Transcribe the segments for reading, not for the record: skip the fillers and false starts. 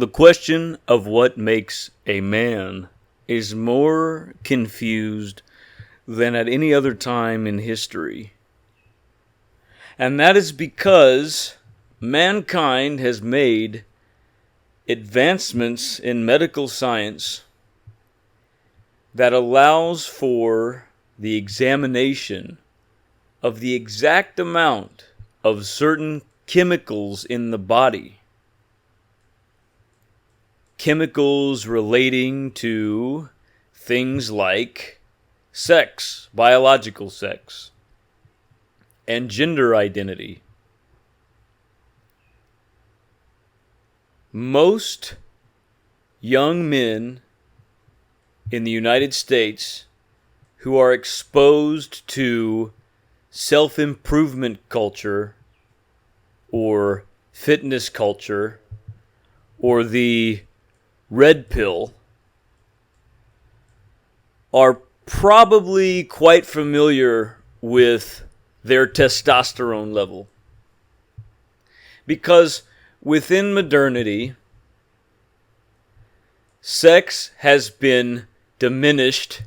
The question of what makes a man is more confused than at any other time in history. And that is because mankind has made advancements in medical science that allows for the examination of the exact amount of certain chemicals in the body. Chemicals relating to things like sex, biological sex, and gender identity. Most young men in the United States who are exposed to self-improvement culture or fitness culture or the red pill are probably quite familiar with their testosterone level. Because within modernity, sex has been diminished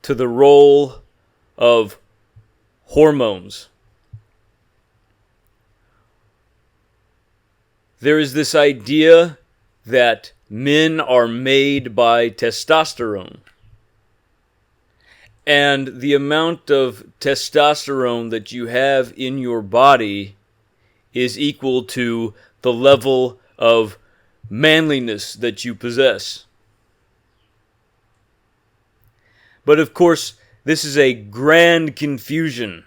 to the role of hormones. There is this idea that men are made by testosterone. And the amount of testosterone that you have in your body is equal to the level of manliness that you possess. But of course, this is a grand confusion,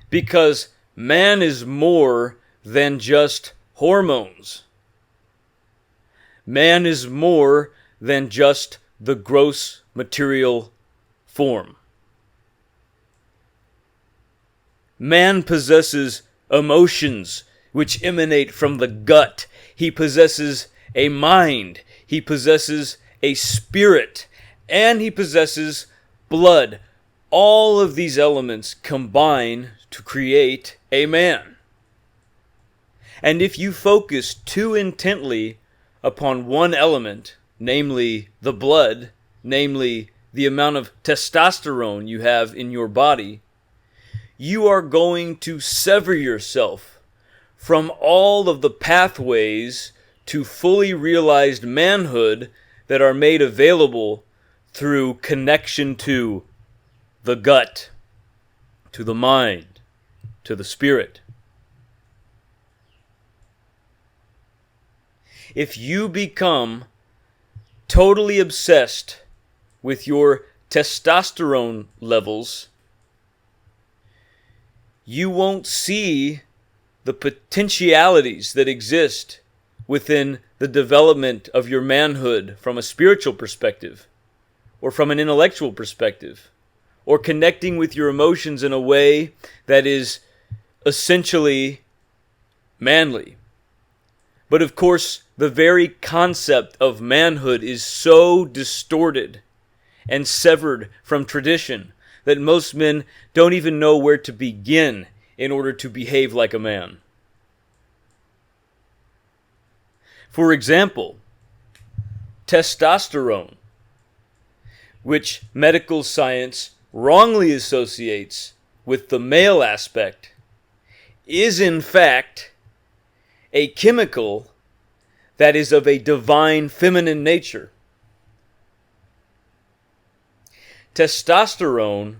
because man is more than just hormones. Man is more than just the gross material form. Man possesses emotions which emanate from the gut. He possesses a mind. He possesses a spirit. And he possesses blood. All of these elements combine to create a man. And if you focus too intently upon one element, namely the blood, namely the amount of testosterone you have in your body, you are going to sever yourself from all of the pathways to fully realized manhood that are made available through connection to the gut, to the mind, to the spirit. If you become totally obsessed with your testosterone levels, you won't see the potentialities that exist within the development of your manhood from a spiritual perspective, or from an intellectual perspective, or connecting with your emotions in a way that is essentially manly. But of course, the very concept of manhood is so distorted and severed from tradition that most men don't even know where to begin in order to behave like a man. For example, testosterone, which medical science wrongly associates with the male aspect, is in fact a chemical that is of a divine feminine nature. Testosterone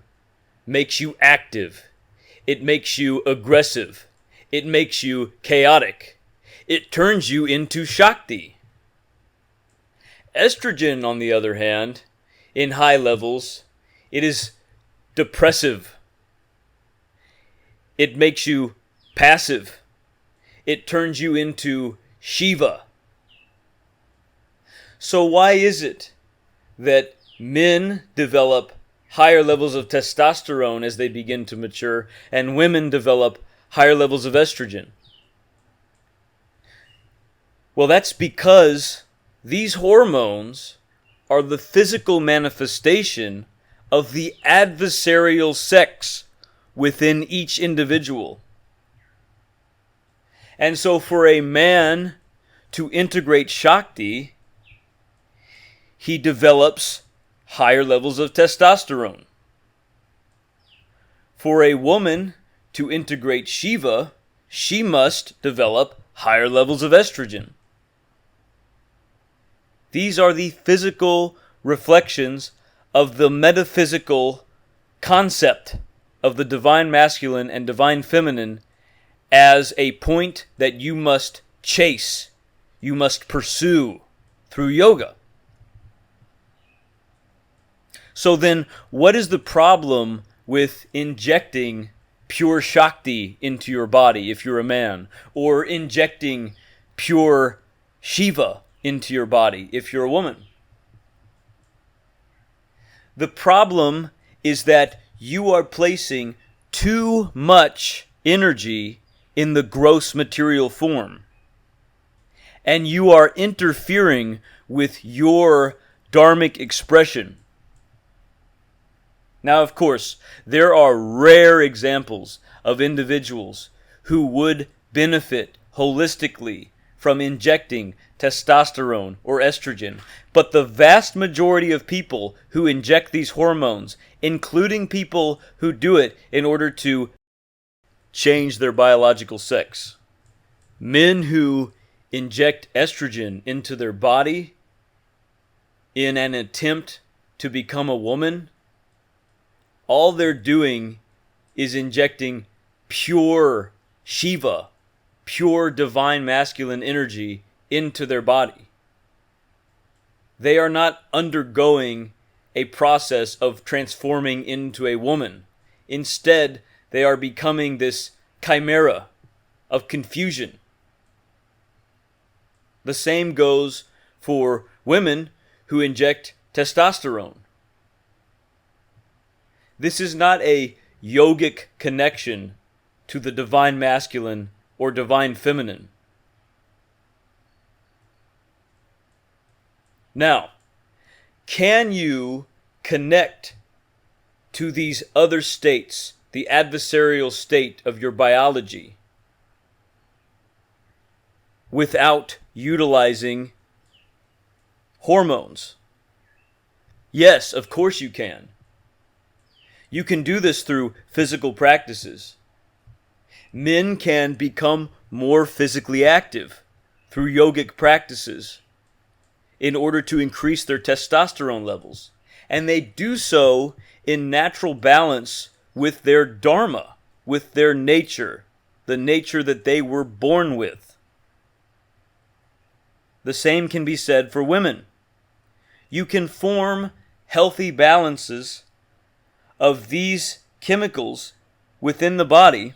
makes you active. It makes you aggressive. It makes you chaotic. It turns you into Shakti. Estrogen, on the other hand, in high levels, it is depressive. It makes you passive. It turns you into Shiva. So why is it that men develop higher levels of testosterone as they begin to mature, and women develop higher levels of estrogen? Well, that's because these hormones are the physical manifestation of the adversarial sex within each individual. And so for a man to integrate Shakti, he develops higher levels of testosterone. For a woman to integrate Shiva, she must develop higher levels of estrogen. These are the physical reflections of the metaphysical concept of the divine masculine and divine feminine as a point that you must chase, you must pursue through yoga. So then, what is the problem with injecting pure Shakti into your body if you're a man, or injecting pure Shiva into your body if you're a woman? The problem is that you are placing too much energy in the gross material form, and you are interfering with your dharmic expression. Now, of course, there are rare examples of individuals who would benefit holistically from injecting testosterone or estrogen, but the vast majority of people who inject these hormones, including people who do it in order to change their biological sex, men who inject estrogen into their body in an attempt to become a woman, all they're doing is injecting pure Shiva, pure divine masculine energy into their body. They are not undergoing a process of transforming into a woman. Instead, they are becoming this chimera of confusion. The same goes for women who inject testosterone. This is not a yogic connection to the divine masculine or divine feminine. Now, can you connect to these other states, the adversarial state of your biology, without utilizing hormones? Yes, of course you can. You can do this through physical practices. Men can become more physically active through yogic practices in order to increase their testosterone levels. And they do so in natural balance with their dharma, with their nature, the nature that they were born with. The same can be said for women. You can form healthy balances of these chemicals within the body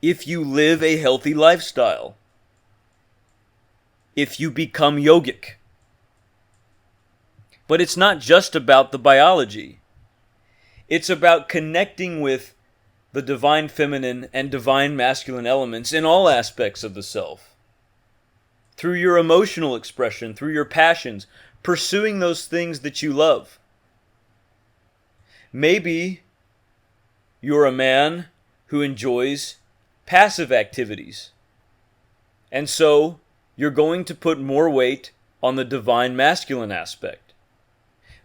if you live a healthy lifestyle, if you become yogic. But it's not just about the biology. It's about connecting with the divine feminine and divine masculine elements in all aspects of the self. Through your emotional expression, through your passions, pursuing those things that you love. Maybe you're a man who enjoys passive activities, and so you're going to put more weight on the divine masculine aspect.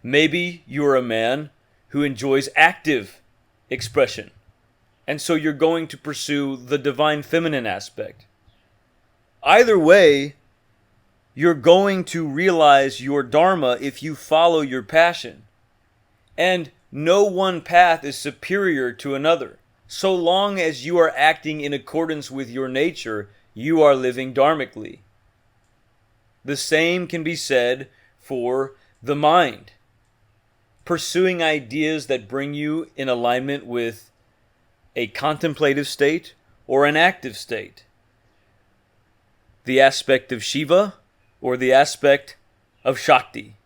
Maybe you're a man who enjoys active expression, and so you're going to pursue the divine feminine aspect. Either way, you're going to realize your dharma if you follow your passion. And no one path is superior to another. So long as you are acting in accordance with your nature, you are living dharmically. The same can be said for the mind. Pursuing ideas that bring you in alignment with a contemplative state or an active state. The aspect of Shiva or the aspect of Shakti.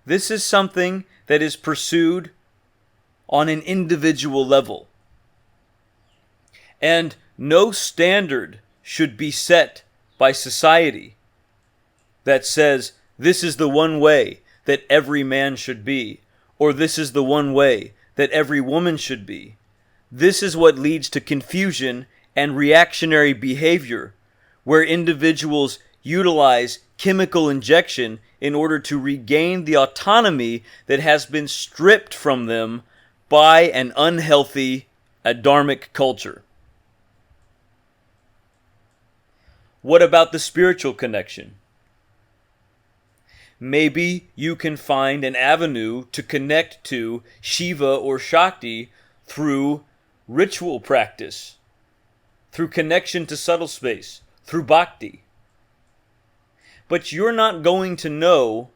This is something that is pursued on an individual level. And no standard should be set by society that says this is the one way that every man should be, or this is the one way that every woman should be. This is what leads to confusion and reactionary behavior where individuals utilize chemical injection in order to regain the autonomy that has been stripped from them by an unhealthy adharmic culture. What about the spiritual connection? Maybe you can find an avenue to connect to Shiva or Shakti through ritual practice, through connection to subtle space, through bhakti. But you're not going to know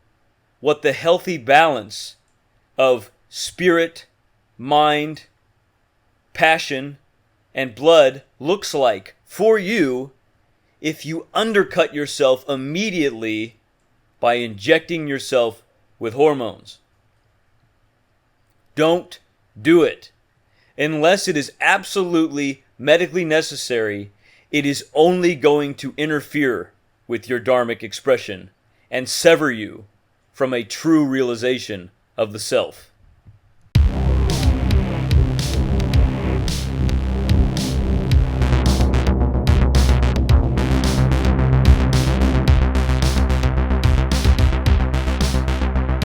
what the healthy balance of spirit, mind, passion, and blood looks like for you if you undercut yourself immediately by injecting yourself with hormones. Don't do it. Unless it is absolutely medically necessary, it is only going to interfere with your dharmic expression and sever you from a true realization of the self.